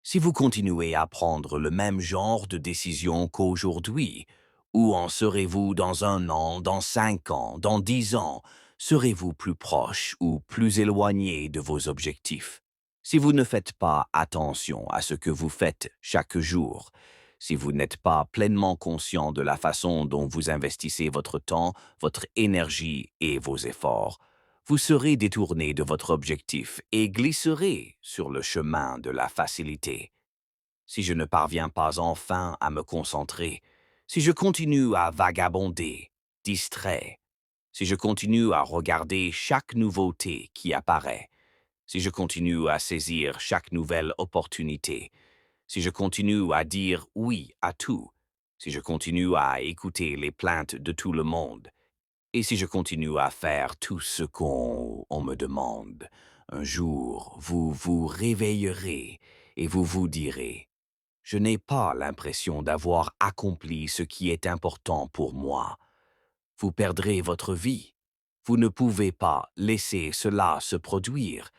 Si vous continuez à prendre le même genre de décision qu'aujourd'hui, où en serez-vous dans 1 an, dans 5 ans, dans 10 ans? Serez-vous plus proche ou plus éloigné de vos objectifs? Si vous ne faites pas attention à ce que vous faites chaque jour, si vous n'êtes pas pleinement conscient de la façon dont vous investissez votre temps, votre énergie et vos efforts, vous serez détourné de votre objectif et glisserez sur le chemin de la facilité. Si je ne parviens pas enfin à me concentrer, si je continue à vagabonder, distrait, si je continue à regarder chaque nouveauté qui apparaît, si je continue à saisir chaque nouvelle opportunité, si je continue à dire oui à tout, si je continue à écouter les plaintes de tout le monde, et si je continue à faire tout ce qu'on me demande, un jour vous vous réveillerez et vous vous direz: je n'ai pas l'impression d'avoir accompli ce qui est important pour moi. Vous perdrez votre vie. Vous ne pouvez pas laisser cela se produire.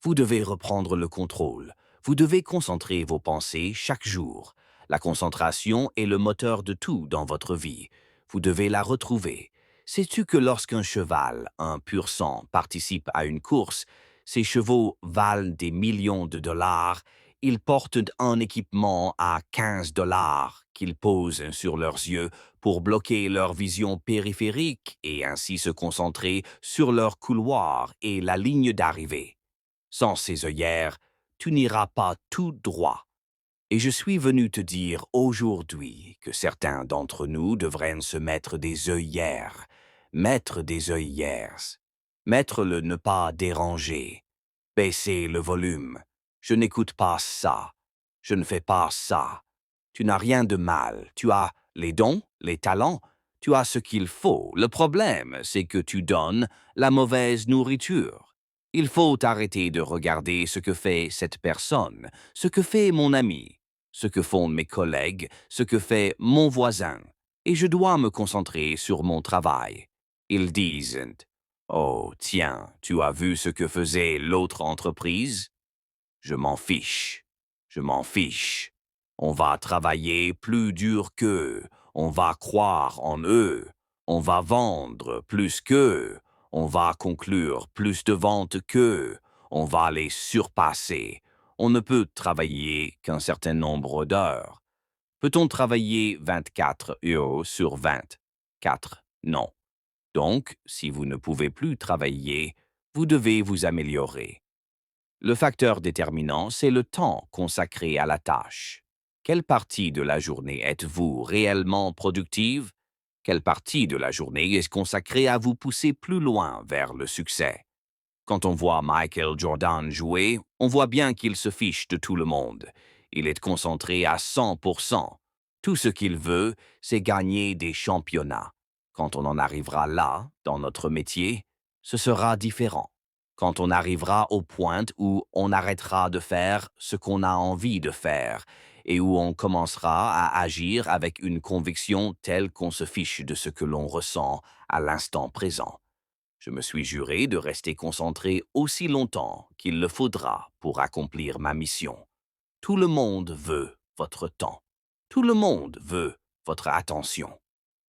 Vous devez reprendre le contrôle. Vous devez concentrer vos pensées chaque jour. La concentration est le moteur de tout dans votre vie. Vous devez la retrouver. Sais-tu que lorsqu'un cheval, un pur sang, participe à une course, ces chevaux valent des millions de dollars. Ils portent un équipement à 15 dollars qu'ils posent sur leurs yeux pour bloquer leur vision périphérique et ainsi se concentrer sur leur couloir et la ligne d'arrivée. Sans ces œillères, tu n'iras pas tout droit. Et je suis venu te dire aujourd'hui que certains d'entre nous devraient se mettre des œillères, mettre des œillères, mettre le ne pas déranger, baisser le volume. Je n'écoute pas ça. Je ne fais pas ça. Tu n'as rien de mal. Tu as les dons, les talents. Tu as ce qu'il faut. Le problème, c'est que tu donnes la mauvaise nourriture. Il faut arrêter de regarder ce que fait cette personne, ce que fait mon ami, ce que font mes collègues, ce que fait mon voisin. Et je dois me concentrer sur mon travail. Ils disent: oh, tiens, tu as vu ce que faisait l'autre entreprise? Je m'en fiche. Je m'en fiche. On va travailler plus dur qu'eux. On va croire en eux. On va vendre plus qu'eux. On va conclure plus de ventes qu'eux. On va les surpasser. On ne peut travailler qu'un certain nombre d'heures. Peut-on travailler 24 heures sur 24? Non. Donc, si vous ne pouvez plus travailler, vous devez vous améliorer. Le facteur déterminant, c'est le temps consacré à la tâche. Quelle partie de la journée êtes-vous réellement productive? Quelle partie de la journée est consacrée à vous pousser plus loin vers le succès? Quand on voit Michael Jordan jouer, on voit bien qu'il se fiche de tout le monde. Il est concentré à 100%. Tout ce qu'il veut, c'est gagner des championnats. Quand on en arrivera là, dans notre métier, ce sera différent. Quand on arrivera au point où on arrêtera de faire ce qu'on a envie de faire et où on commencera à agir avec une conviction telle qu'on se fiche de ce que l'on ressent à l'instant présent. Je me suis juré de rester concentré aussi longtemps qu'il le faudra pour accomplir ma mission. Tout le monde veut votre temps. Tout le monde veut votre attention.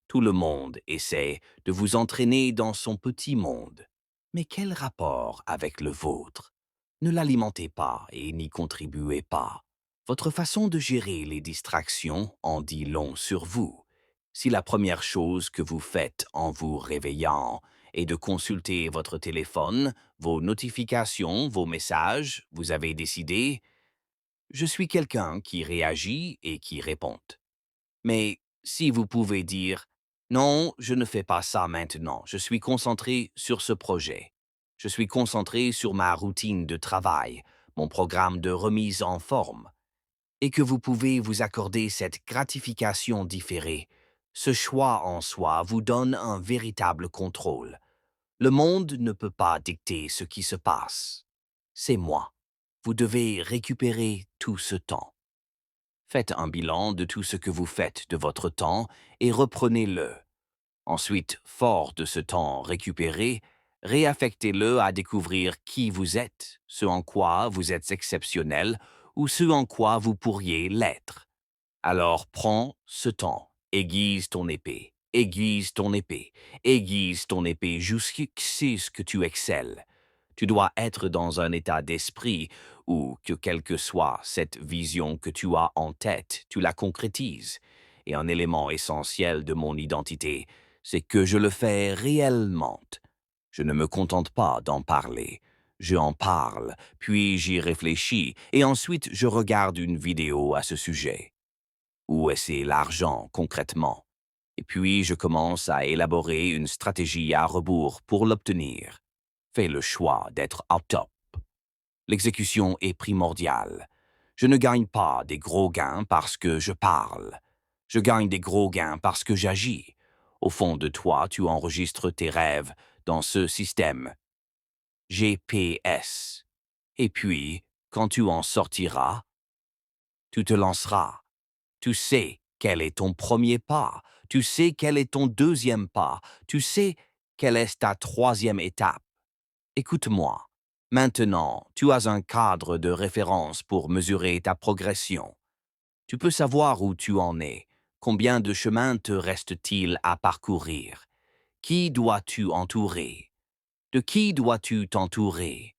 Tout le monde essaie de vous entraîner dans son petit monde. Mais quel rapport avec le vôtre? Ne l'alimentez pas et n'y contribuez pas. Votre façon de gérer les distractions en dit long sur vous. Si la première chose que vous faites en vous réveillant est de consulter votre téléphone, vos notifications, vos messages, vous avez décidé: je suis quelqu'un qui réagit et qui répond. Mais si vous pouvez dire: non, je ne fais pas ça maintenant, je suis concentré sur ce projet. Je suis concentré sur ma routine de travail, mon programme de remise en forme. Et que vous pouvez vous accorder cette gratification différée. Ce choix en soi vous donne un véritable contrôle. Le monde ne peut pas dicter ce qui se passe. C'est moi. Vous devez récupérer tout ce temps. Faites un bilan de tout ce que vous faites de votre temps et reprenez-le. Ensuite, fort de ce temps récupéré, réaffectez-le à découvrir qui vous êtes, ce en quoi vous êtes exceptionnel, ou ce en quoi vous pourriez l'être. Alors prends ce temps, aiguise ton épée, aiguise ton épée, aiguise ton épée jusqu'à ce que tu excelles. Tu dois être dans un état d'esprit où, que quelle que soit cette vision que tu as en tête, tu la concrétises. Et un élément essentiel de mon identité, c'est que je le fais réellement. Je ne me contente pas d'en parler. Je en parle, puis j'y réfléchis, et ensuite je regarde une vidéo à ce sujet. Où est-ce l'argent concrètement? Et puis je commence à élaborer une stratégie à rebours pour l'obtenir. Fais le choix d'être au top. L'exécution est primordiale. Je ne gagne pas des gros gains parce que je parle. Je gagne des gros gains parce que j'agis. Au fond de toi, tu enregistres tes rêves dans ce système GPS. Et puis, quand tu en sortiras, tu te lanceras. Tu sais quel est ton premier pas. Tu sais quel est ton deuxième pas. Tu sais quelle est ta troisième étape. Écoute-moi. Maintenant, tu as un cadre de référence pour mesurer ta progression. Tu peux savoir où tu en es. Combien de chemin te reste-t-il à parcourir? Qui dois-tu entourer? De qui dois-tu t'entourer?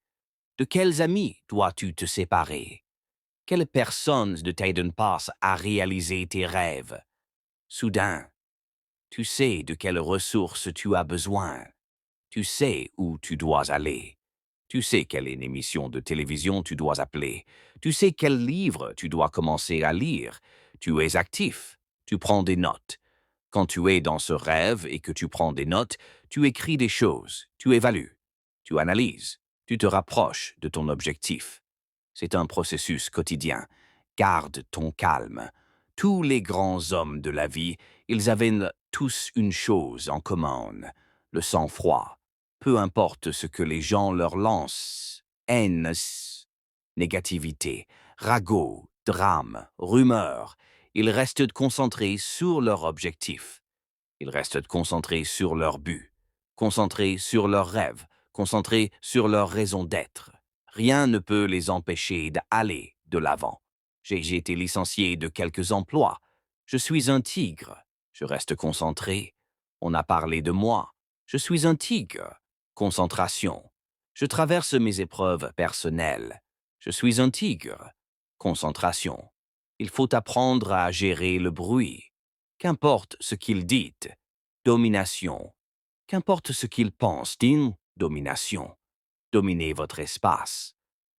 De quels amis dois-tu te séparer? Quelle personne ne t'aide pas à réaliser tes rêves? Soudain, tu sais de quelles ressources tu as besoin. Tu sais où tu dois aller. Tu sais quelle émission de télévision tu dois appeler. Tu sais quel livre tu dois commencer à lire. Tu es actif. Tu prends des notes. Quand tu es dans ce rêve et que tu prends des notes, tu écris des choses, tu évalues, tu analyses, tu te rapproches de ton objectif. C'est un processus quotidien. Garde ton calme. Tous les grands hommes de la vie, ils avaient tous une chose en commun, le sang-froid. Peu importe ce que les gens leur lancent, haine, négativité, ragot, drame, rumeur, ils restent concentrés sur leur objectif. Ils restent concentrés sur leur but, concentrés sur leurs rêves, concentrés sur leur raison d'être. Rien ne peut les empêcher d'aller de l'avant. J'ai été licencié de quelques emplois. Je suis un tigre. Je reste concentré. On a parlé de moi. Je suis un tigre. Concentration. Je traverse mes épreuves personnelles. Je suis un tigre. Concentration. Il faut apprendre à gérer le bruit. Qu'importe ce qu'il dit, domination. Qu'importe ce qu'il pense, domination. Dominez votre espace.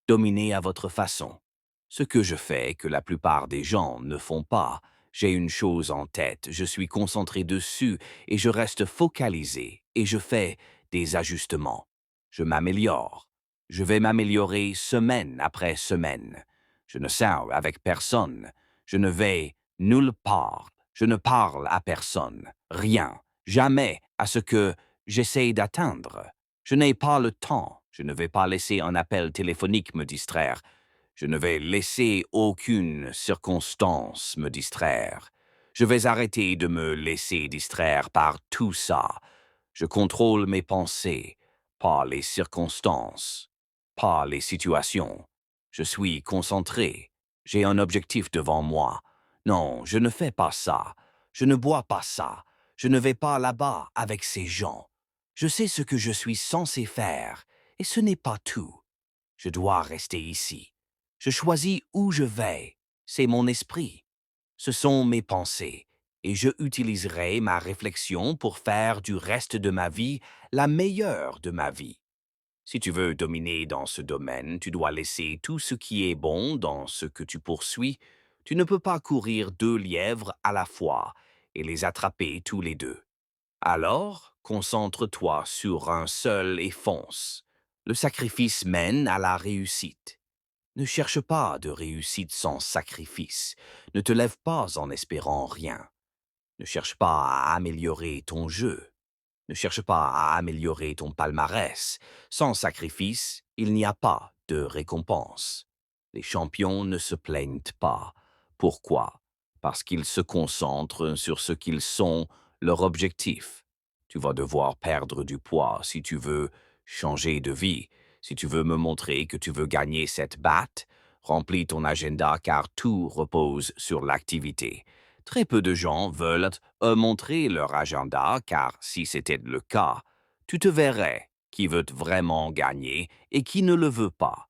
Dominez à votre façon. Ce que je fais que la plupart des gens ne font pas, j'ai une chose en tête, je suis concentré dessus et je reste focalisé et je fais des ajustements. Je m'améliore. Je vais m'améliorer semaine après semaine. Je ne sers avec personne. Je ne vais nulle part. Je ne parle à personne. Rien. Jamais à ce que j'essaie d'atteindre. Je n'ai pas le temps. Je ne vais pas laisser un appel téléphonique me distraire. Je ne vais laisser aucune circonstance me distraire. Je vais arrêter de me laisser distraire par tout ça. Je contrôle mes pensées, pas les circonstances, pas les situations. Je suis concentré. J'ai un objectif devant moi. Non, je ne fais pas ça. Je ne bois pas ça. Je ne vais pas là-bas avec ces gens. Je sais ce que je suis censé faire, et ce n'est pas tout. Je dois rester ici. Je choisis où je vais. C'est mon esprit. Ce sont mes pensées, et je utiliserai ma réflexion pour faire du reste de ma vie la meilleure de ma vie. Si tu veux dominer dans ce domaine, tu dois laisser tout ce qui est bon dans ce que tu poursuis. Tu ne peux pas courir deux lièvres à la fois et les attraper tous les deux. Alors, concentre-toi sur un seul et fonce. Le sacrifice mène à la réussite. Ne cherche pas de réussite sans sacrifice. Ne te lève pas en espérant rien. Ne cherche pas à améliorer ton jeu. Ne cherche pas à améliorer ton palmarès. Sans sacrifice, il n'y a pas de récompense. Les champions ne se plaignent pas. Pourquoi? Parce qu'ils se concentrent sur ce qu'ils sont, leur objectif. Tu vas devoir perdre du poids si tu veux changer de vie. Si tu veux me montrer que tu veux gagner cette batte, Remplis ton agenda car tout repose sur l'activité. Très peu de gens veulent montrer leur agenda car si c'était le cas, tu te verrais qui veut vraiment gagner et qui ne le veut pas.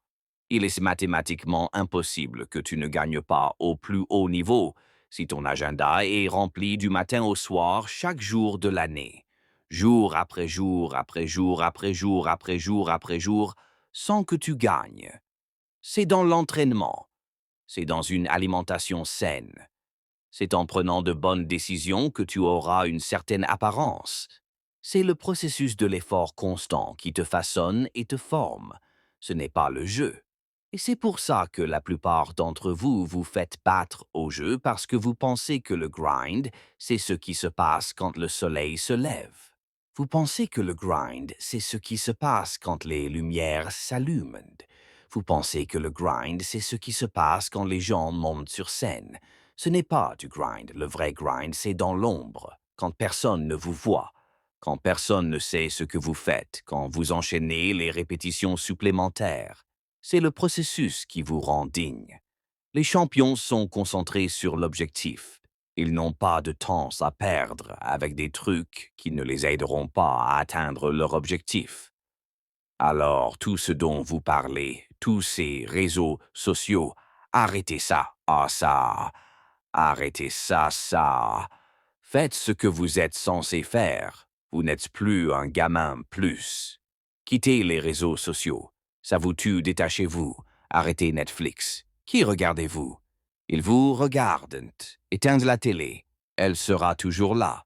Il est mathématiquement impossible que tu ne gagnes pas au plus haut niveau si ton agenda est rempli du matin au soir chaque jour de l'année, jour après jour après jour après jour après jour après jour, sans que tu gagnes. C'est dans l'entraînement, c'est dans une alimentation saine, c'est en prenant de bonnes décisions que tu auras une certaine apparence. C'est le processus de l'effort constant qui te façonne et te forme. Ce n'est pas le jeu. Et c'est pour ça que la plupart d'entre vous vous faites battre au jeu parce que vous pensez que le grind, c'est ce qui se passe quand le soleil se lève. Vous pensez que le grind, c'est ce qui se passe quand les lumières s'allument. Vous pensez que le grind, c'est ce qui se passe quand les gens montent sur scène. Ce n'est pas du grind. Le vrai grind, c'est dans l'ombre, quand personne ne vous voit, quand personne ne sait ce que vous faites, quand vous enchaînez les répétitions supplémentaires. C'est le processus qui vous rend digne. Les champions sont concentrés sur l'objectif. Ils n'ont pas de temps à perdre avec des trucs qui ne les aideront pas à atteindre leur objectif. Alors, tout ce dont vous parlez, tous ces réseaux sociaux, arrêtez ça, ça, arrêtez ça, ça. Faites ce que vous êtes censé faire. Vous n'êtes plus un gamin plus. Quittez les réseaux sociaux. Ça vous tue, détachez-vous. Arrêtez Netflix. Qui regardez-vous? Ils vous regardent. Éteindre la télé. Elle sera toujours là.